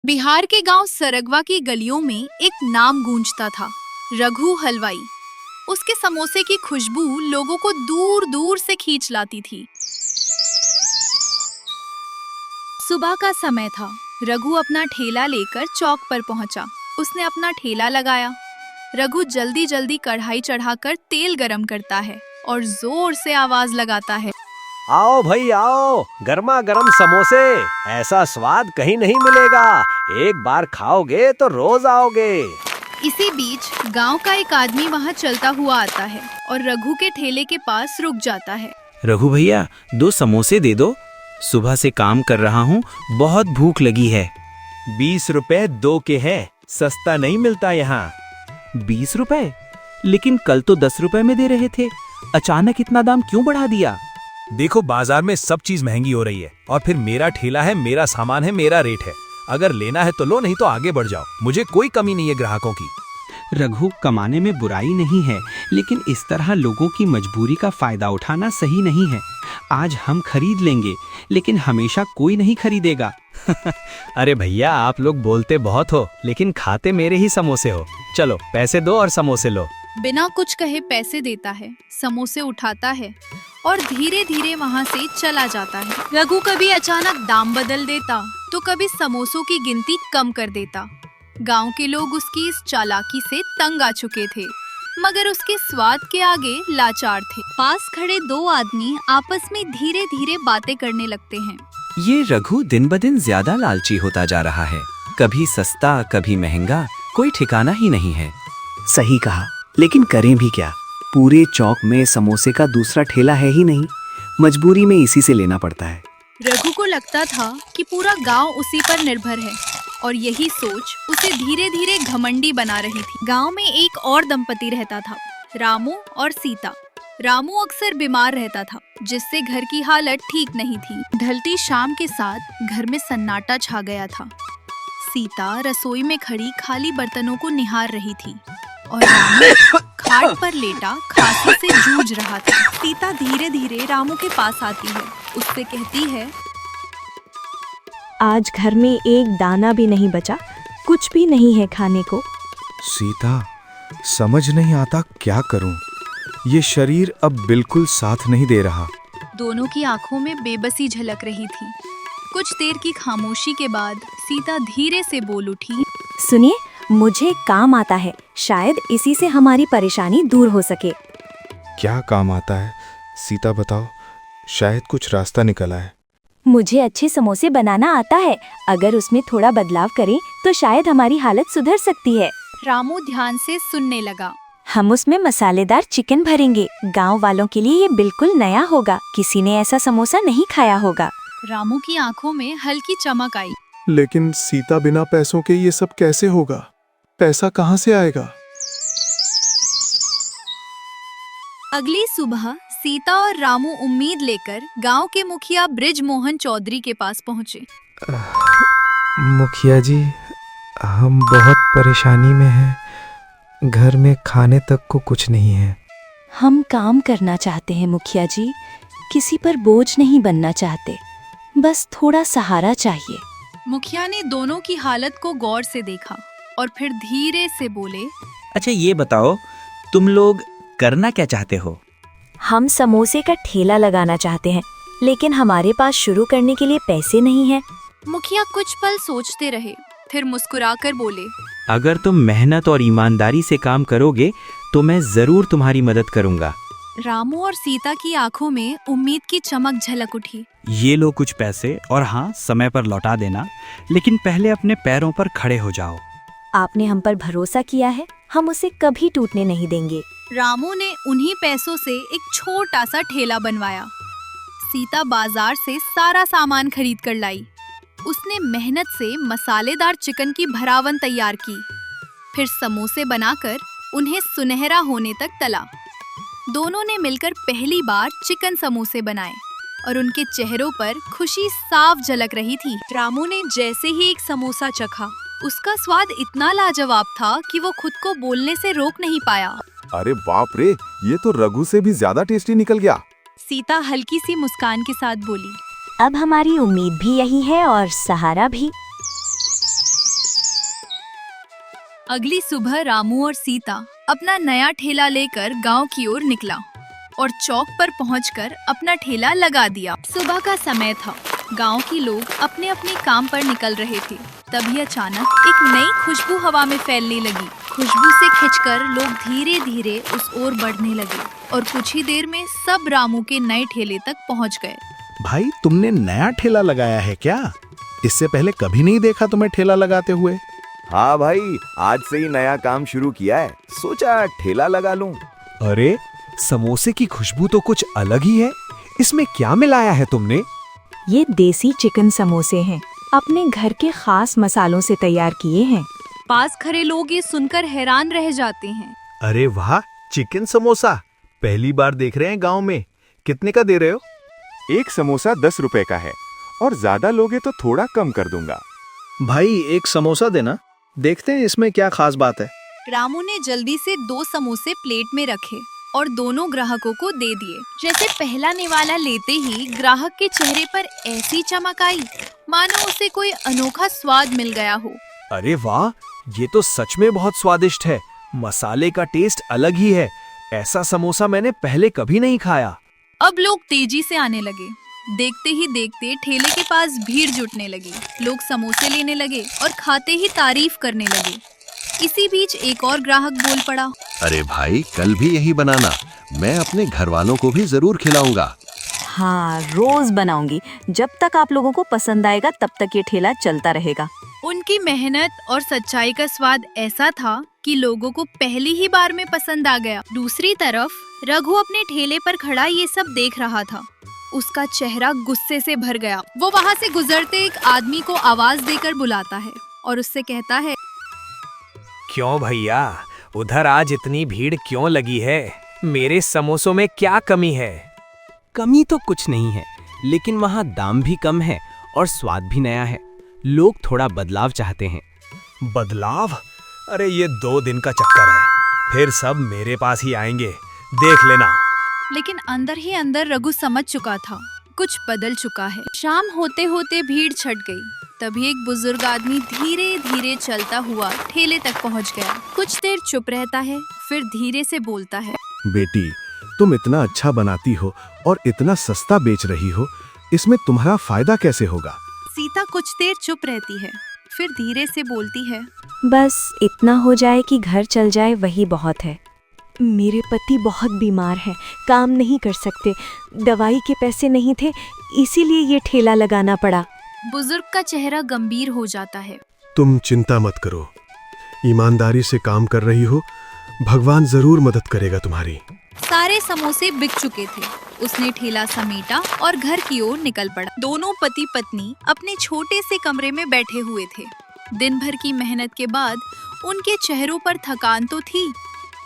बिहार के गांव सरगवा की गलियों में एक नाम गूंजता था, रघु हलवाई। उसके समोसे की खुशबू लोगों को दूर दूर से खींच लाती थी। सुबह का समय था। रघु अपना ठेला लेकर चौक पर पहुंचा। उसने अपना ठेला लगाया। रघु जल्दी जल्दी कढ़ाई चढ़ाकर तेल गरम करता है और जोर से आवाज लगाता है, आओ भाई आओ, गर्मा गर्म समोसे, ऐसा स्वाद कहीं नहीं मिलेगा। एक बार खाओगे तो रोज आओगे। इसी बीच गांव का एक आदमी वहां चलता हुआ आता है और रघु के ठेले के पास रुक जाता है। रघु भैया, 2 समोसे दे दो। सुबह से काम कर रहा हूँ, बहुत भूख लगी है। 20 रुपए 2 के है, सस्ता नहीं मिलता यहाँ। 20 रुपए? लेकिन कल तो 10 रुपए में दे रहे थे। अचानक इतना दाम क्यों बढ़ा दिया? देखो, बाजार में सब चीज महंगी हो रही है और फिर मेरा ठेला है, मेरा सामान है, मेरा रेट है। अगर लेना है तो लो, नहीं तो आगे बढ़ जाओ। मुझे कोई कमी नहीं है ग्राहकों की। रघु, कमाने में बुराई नहीं है, लेकिन इस तरह लोगों की मजबूरी का फायदा उठाना सही नहीं है। आज हम खरीद लेंगे, लेकिन हमेशा कोई नहीं खरीदेगा। अरे भैया, आप लोग बोलते बहुत हो, लेकिन खाते मेरे ही समोसे हो। चलो पैसे दो और समोसे लो। बिना कुछ कहे पैसे देता है, समोसे उठाता है और धीरे धीरे वहाँ से चला जाता है। रघु कभी अचानक दाम बदल देता तो कभी समोसों की गिनती कम कर देता। गांव के लोग उसकी इस चालाकी से तंग आ चुके थे, मगर उसके स्वाद के आगे लाचार थे। पास खड़े 2 आदमी आपस में धीरे धीरे बातें करने लगते हैं। ये रघु दिन ब दिन ज्यादा लालची होता जा रहा है। कभी सस्ता, कभी महंगा, कोई ठिकाना ही नहीं है। सही कहा, लेकिन करें भी क्या? पूरे चौक में समोसे का दूसरा ठेला है ही नहीं। मजबूरी में इसी से लेना पड़ता है। रघु को लगता था कि पूरा गांव उसी पर निर्भर है और यही सोच उसे धीरे धीरे घमंडी बना रही थी। गांव में एक और दंपति रहता था, रामू और सीता। रामू अक्सर बीमार रहता था, जिससे घर की हालत ठीक नहीं थी। ढलती शाम के साथ घर में सन्नाटा छा गया था। सीता रसोई में खड़ी खाली बर्तनों को निहार रही थी और रामू खाट पर लेटा खांसी से जूझ रहा था। सीता धीरे धीरे रामू के पास आती है, उससे कहती है, आज घर में एक दाना भी नहीं बचा, कुछ भी नहीं है खाने को। सीता, समझ नहीं आता क्या करूं। ये शरीर अब बिल्कुल साथ नहीं दे रहा। दोनों की आंखों में बेबसी झलक रही थी। कुछ देर की खामोशी के बाद सीता धीरे से बोल उठी, सुनिए, मुझे काम आता है, शायद इसी से हमारी परेशानी दूर हो सके। क्या काम आता है सीता, बताओ, शायद कुछ रास्ता निकला है। मुझे अच्छे समोसे बनाना आता है, अगर उसमें थोड़ा बदलाव करें तो शायद हमारी हालत सुधर सकती है। रामू ध्यान से सुनने लगा। हम उसमें मसालेदार चिकन भरेंगे। गांव वालों के लिए ये बिल्कुल नया होगा, किसी ने ऐसा समोसा नहीं खाया होगा। रामू की आंखों में हल्की चमक आई। लेकिन सीता, बिना पैसों के ये सब कैसे होगा? पैसा कहाँ से आएगा? अगली सुबह सीता और रामू उम्मीद लेकर गांव के मुखिया ब्रिज मोहन चौधरी के पास पहुंचे। मुखिया जी, हम बहुत परेशानी में हैं। घर में खाने तक को कुछ नहीं है। हम काम करना चाहते हैं मुखिया जी, किसी पर बोझ नहीं बनना चाहते, बस थोड़ा सहारा चाहिए। मुखिया ने दोनों की हालत को गौर से देखा और फिर धीरे से बोले, अच्छा ये बताओ, तुम लोग करना क्या चाहते हो? हम समोसे का ठेला लगाना चाहते हैं, लेकिन हमारे पास शुरू करने के लिए पैसे नहीं हैं। मुखिया कुछ पल सोचते रहे, फिर मुस्कुराकर बोले, अगर तुम मेहनत और ईमानदारी से काम करोगे तो मैं जरूर तुम्हारी मदद करूंगा। रामू और सीता की आंखों में उम्मीद की चमक झलक उठी। ये लो कुछ पैसे, और हाँ, समय पर लौटा देना, लेकिन पहले अपने पैरों पर खड़े हो जाओ। आपने हम पर भरोसा किया है, हम उसे कभी टूटने नहीं देंगे। रामू ने उन्हीं पैसों से एक छोटा सा ठेला बनवाया। सीता बाजार से सारा सामान खरीद कर लाई। उसने मेहनत से मसालेदार चिकन की भरावन तैयार की, फिर समोसे बनाकर उन्हें सुनहरा होने तक तला। दोनों ने मिलकर पहली बार चिकन समोसे बनाए और उनके चेहरों पर खुशी साफ झलक रही थी। रामू ने जैसे ही एक समोसा चखा, उसका स्वाद इतना लाजवाब था कि वो खुद को बोलने से रोक नहीं पाया। अरे बाप रे, ये तो रघु से भी ज्यादा टेस्टी निकल गया। सीता हल्की सी मुस्कान के साथ बोली, अब हमारी उम्मीद भी यही है और सहारा भी। अगली सुबह रामू और सीता अपना नया ठेला लेकर गांव की ओर निकला और चौक पर पहुंचकर अपना ठेला लगा दिया। सुबह का समय था। गांव के लोग अपने अपने काम पर निकल रहे थे। तभी अचानक एक नई खुशबू हवा में फैलने लगी। खुशबू से खिंचकर लोग धीरे धीरे उस ओर बढ़ने लगे और कुछ ही देर में सब रामू के नए ठेले तक पहुंच गए। भाई, तुमने नया ठेला लगाया है क्या? इससे पहले कभी नहीं देखा तुम्हें ठेला लगाते हुए। हाँ भाई, आज से ही नया काम शुरू किया है, सोचा ठेला लगा लूं। अरे, समोसे की खुशबू तो कुछ अलग ही है। इसमें क्या मिलाया है तुमने? ये देसी चिकन समोसे हैं, अपने घर के खास मसालों से तैयार किए हैं। पास खड़े लोग ये सुनकर हैरान रह जाते हैं। अरे वाह, चिकन समोसा पहली बार देख रहे हैं गांव में। कितने का दे रहे हो? एक समोसा 10 रुपए का है और ज्यादा लोगे तो थोड़ा कम कर दूंगा। भाई, एक समोसा देना, देखते हैं इसमें क्या खास बात है। रामू ने जल्दी से 2 समोसे प्लेट में रखे और दोनों ग्राहकों को दे दिए। जैसे पहला निवाला लेते ही ग्राहक के चेहरे पर ऐसी चमक आई मानो उसे कोई अनोखा स्वाद मिल गया हो। अरे वाह, ये तो सच में बहुत स्वादिष्ट है। मसाले का टेस्ट अलग ही है। ऐसा समोसा मैंने पहले कभी नहीं खाया। अब लोग तेजी से आने लगे। देखते ही देखते ठेले के पास भीड़ जुटने लगी। लोग समोसे लेने लगे और खाते ही तारीफ करने लगे। इसी बीच एक और ग्राहक बोल पड़ा। अरे भाई, कल भी यही बनाना, मैं अपने घर वालों को भी जरूर खिलाऊंगा। हाँ, रोज बनाऊंगी। जब तक आप लोगों को पसंद आएगा तब तक ये ठेला चलता रहेगा। उनकी मेहनत और सच्चाई का स्वाद ऐसा था कि लोगों को पहली ही बार में पसंद आ गया। दूसरी तरफ रघु अपने ठेले पर खड़ा ये सब देख रहा था। उसका चेहरा गुस्से से भर गया। वो वहाँ से गुजरते एक आदमी को आवाज देकर बुलाता है और उससे कहता है, क्यों भैया, उधर आज इतनी भीड़ क्यों लगी है? मेरे समोसों में क्या कमी है? कमी तो कुछ नहीं है, लेकिन वहाँ दाम भी कम है और स्वाद भी नया है। लोग थोड़ा बदलाव चाहते हैं। बदलाव? अरे ये 2 दिन का चक्कर है, फिर सब मेरे पास ही आएंगे, देख लेना। लेकिन अंदर ही अंदर रघु समझ चुका था कुछ बदल चुका है। शाम होते होते भीड़ छट गई। तभी एक बुजुर्ग आदमी धीरे धीरे चलता हुआ ठेले तक पहुंच गया। कुछ देर चुप रहता है, फिर धीरे से बोलता है, बेटी, तुम इतना अच्छा बनाती हो और इतना सस्ता बेच रही हो, इसमें तुम्हारा फायदा कैसे होगा? सीता कुछ देर चुप रहती है, फिर धीरे से बोलती है, बस इतना हो जाए कि घर चल जाए, वही बहुत है। मेरे पति बहुत बीमार हैं, काम नहीं कर सकते, दवाई के पैसे नहीं थे, इसीलिए ये ठेला लगाना पड़ा। बुजुर्ग का चेहरा गंभीर हो जाता है। तुम चिंता मत करो, ईमानदारी से काम कर रही हो, भगवान जरूर मदद करेगा तुम्हारी। सारे समोसे बिक चुके थे। उसने ठेला समेटा और घर की ओर निकल पड़ा। दोनों पति पत्नी अपने छोटे से कमरे में बैठे हुए थे। दिन भर की मेहनत के बाद उनके चेहरों पर थकान तो थी,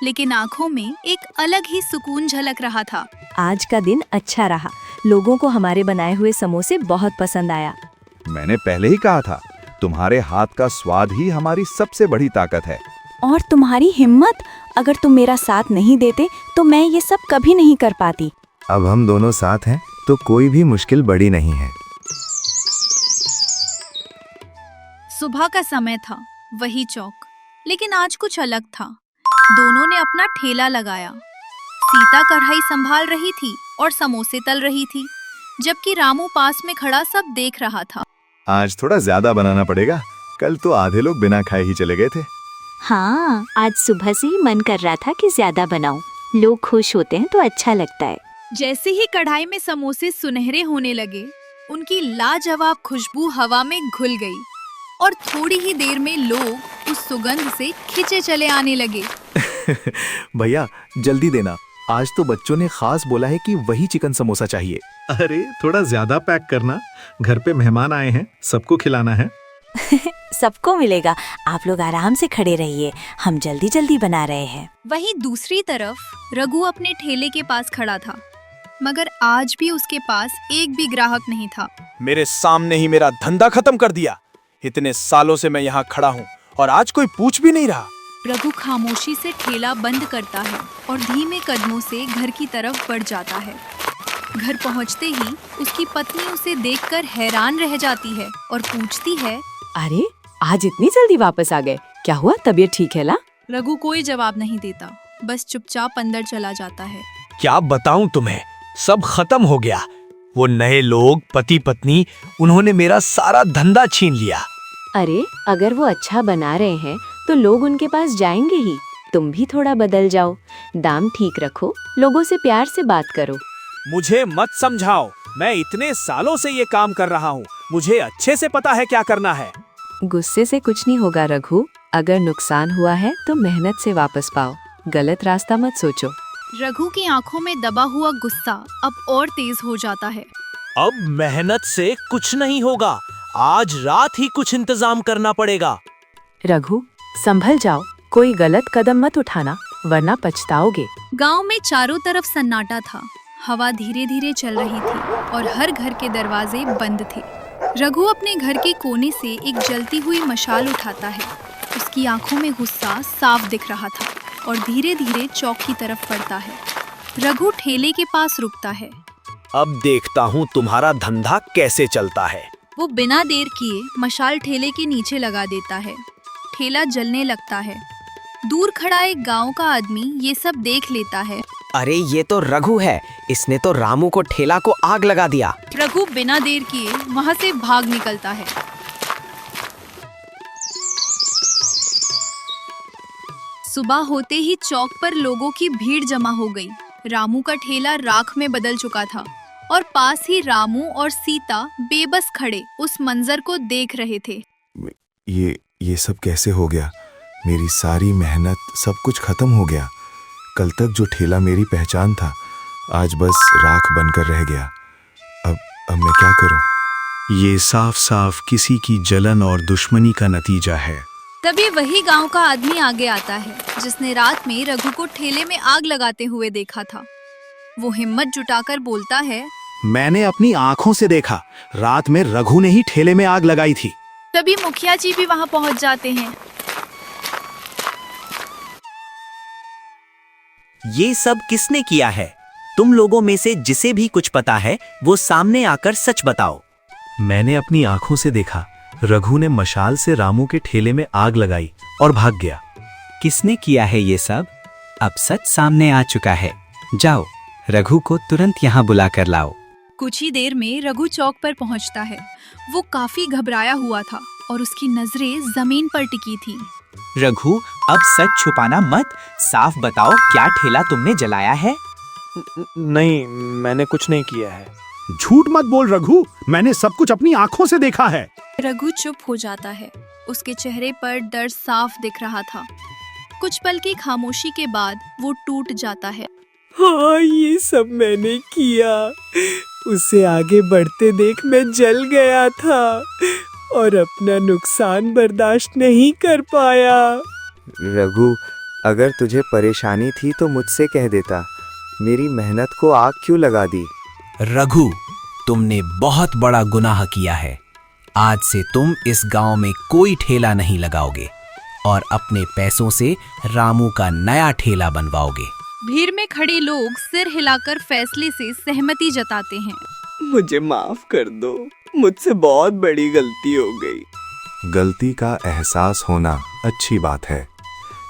लेकिन आंखों में एक अलग ही सुकून झलक रहा था। आज का दिन अच्छा रहा। लोगों को हमारे बनाए हुए समोसे बहुत पसंद आया। मैंने पहले ही कहा था, तुम्हारे हाथ का स्वाद ही हमारी सबसे बड़ी ताकत है। और तुम्हारी हिम्मत, अगर तुम मेरा साथ नहीं देते तो मैं ये सब कभी नहीं कर पाती। अब हम दोनों साथ हैं तो कोई भी मुश्किल बड़ी नहीं है। सुबह का समय था, वही चौक, लेकिन आज कुछ अलग था। दोनों ने अपना ठेला लगाया। सीता कढ़ाई संभाल रही थी और समोसे तल रही थी, जबकि रामू पास में खड़ा सब देख रहा था। आज थोड़ा ज्यादा बनाना पड़ेगा, कल तो आधे लोग बिना खाए ही चले गए थे। हाँ, आज सुबह से ही मन कर रहा था कि ज्यादा बनाऊं। लोग खुश होते हैं तो अच्छा लगता है। जैसे ही कढ़ाई में समोसे सुनहरे होने लगे, उनकी लाजवाब खुशबू हवा में घुल गई और थोड़ी ही देर में लोग उस सुगंध से खिंचे चले आने लगे। भैया, जल्दी देना, आज तो बच्चों ने खास बोला है कि वही चिकन समोसा चाहिए। अरे थोड़ा ज्यादा पैक करना, घर पे मेहमान आए हैं, सबको खिलाना है। सबको मिलेगा, आप लोग आराम से खड़े रहिए, हम जल्दी जल्दी बना रहे हैं। वहीं दूसरी तरफ रघु अपने ठेले के पास खड़ा था, मगर आज भी उसके पास एक भी ग्राहक नहीं था। मेरे सामने ही मेरा धंधा खत्म कर दिया। इतने सालों से मैं यहाँ खड़ा हूँ और आज कोई पूछ भी नहीं रहा। रघु खामोशी से ठेला बंद करता है और धीमे कदमों से घर की तरफ बढ़ जाता है। घर पहुँचते ही उसकी पत्नी उसे देखकर हैरान रह जाती है और पूछती है, अरे आज इतनी जल्दी वापस आ गए, क्या हुआ? तबीयत ठीक है ला? रघु कोई जवाब नहीं देता, बस चुपचाप अंदर चला जाता है। क्या बताऊं तुम्हें, सब खत्म हो गया। वो नए लोग, पति पत्नी, उन्होंने मेरा सारा धंधा छीन लिया। अरे अगर वो अच्छा बना रहे हैं तो लोग उनके पास जाएंगे ही। तुम भी थोड़ा बदल जाओ, दाम ठीक रखो, लोगों से प्यार से बात करो। मुझे मत समझाओ, मैं इतने सालों से ये काम कर रहा हूँ, मुझे अच्छे से पता है क्या करना है। गुस्से से कुछ नहीं होगा रघु, अगर नुकसान हुआ है तो मेहनत से वापस पाओ, गलत रास्ता मत सोचो। रघु की आंखों में दबा हुआ गुस्सा अब और तेज हो जाता है। अब मेहनत से कुछ नहीं होगा, आज रात ही कुछ इंतजाम करना पड़ेगा। रघु संभल जाओ, कोई गलत कदम मत उठाना वरना पछताओगे। गांव में चारों तरफ सन्नाटा था, हवा धीरे धीरे चल रही थी और हर घर के दरवाजे बंद थे। रघु अपने घर के कोने से एक जलती हुई मशाल उठाता है। उसकी आंखों में गुस्सा साफ दिख रहा था और धीरे धीरे चौक की तरफ बढ़ता है। रघु ठेले के पास रुकता है। अब देखता हूँ तुम्हारा धंधा कैसे चलता है। वो बिना देर किए मशाल ठेले के नीचे लगा देता है। ठेला जलने लगता है। दूर खड़ा एक गांव का आदमी ये सब देख लेता है। अरे ये तो रघु है, इसने तो रामू को ठेला को आग लगा दिया। रघु बिना देर किए वहां से भाग निकलता है। सुबह होते ही चौक पर लोगों की भीड़ जमा हो गई। रामू का ठेला राख में बदल चुका था और पास ही रामू और सीता बेबस खड़े उस मंजर को देख रहे थे। ये सब कैसे हो गया? मेरी सारी मेहनत, सब कुछ खत्म हो गया। कल तक जो ठेला मेरी पहचान था, आज बस राख बनकर रह गया। अब मैं क्या करूं? ये साफ साफ किसी की जलन और दुश्मनी का नतीजा है। तभी वही गांव का आदमी आगे आता है जिसने रात में रघु को ठेले में आग लगाते हुए देखा था। वो हिम्मत जुटाकर बोलता है, मैंने अपनी आंखों से देखा, रात में रघु ने ही ठेले में आग लगाई थी। तभी मुखिया जी भी वहां पहुंच जाते हैं। ये सब किसने किया है? तुम लोगों में से जिसे भी कुछ पता है वो सामने आकर सच बताओ। मैंने अपनी आंखों से देखा, रघु ने मशाल से रामू के ठेले में आग लगाई और भाग गया। किसने किया है ये सब? अब सच सामने आ चुका है। जाओ, रघु को तुरंत यहाँ बुला कर लाओ। कुछ ही देर में रघु चौक पर पहुंचता है। वो काफी घबराया हुआ था और उसकी नजरें जमीन पर टिकी थी। रघु अब सच छुपाना मत, साफ बताओ क्या ठेला तुमने जलाया है? नहीं, मैंने कुछ नहीं किया है। झूठ मत बोल रघु, मैंने सब कुछ अपनी आंखों से देखा है। रघु चुप हो जाता है। उसके चेहरे पर डर साफ दिख रहा था। कुछ पल की खामोशी के बाद वो टूट जाता है। हाँ, ये सब मैंने किया। उसे आगे बढ़ते देख मैं जल गया था और अपना नुकसान बर्दाश्त नहीं कर पाया। रघु, अगर तुझे परेशानी थी तो मुझसे कह देता, मेरी मेहनत को आग क्यों लगा दी? रघु, तुमने बहुत बड़ा गुनाह किया है। आज से तुम इस गांव में कोई ठेला नहीं लगाओगे और अपने पैसों से रामू का नया ठेला बनवाओगे। भीड़ में खड़े लोग सिर हिलाकर फैसले से सहमति जताते हैं। मुझे माफ कर दो, मुझसे बहुत बड़ी गलती हो गई। गलती का एहसास होना अच्छी बात है,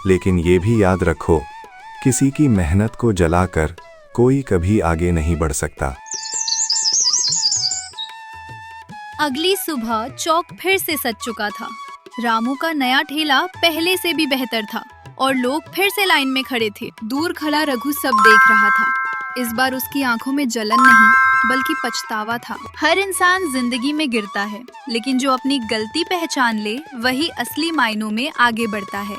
लेकिन ये भी याद रखो, किसी की मेहनत को जलाकर कोई कभी आगे नहीं बढ़ सकता। अगली सुबह चौक फिर से सज चुका था। रामू का नया ठेला पहले से भी बेहतर था और लोग फिर से लाइन में खड़े थे। दूर खड़ा रघु सब देख रहा था। इस बार उसकी आंखों में जलन नहीं बल्कि पछतावा था। हर इंसान जिंदगी में गिरता है, लेकिन जो अपनी गलती पहचान ले वही असली मायनों में आगे बढ़ता है।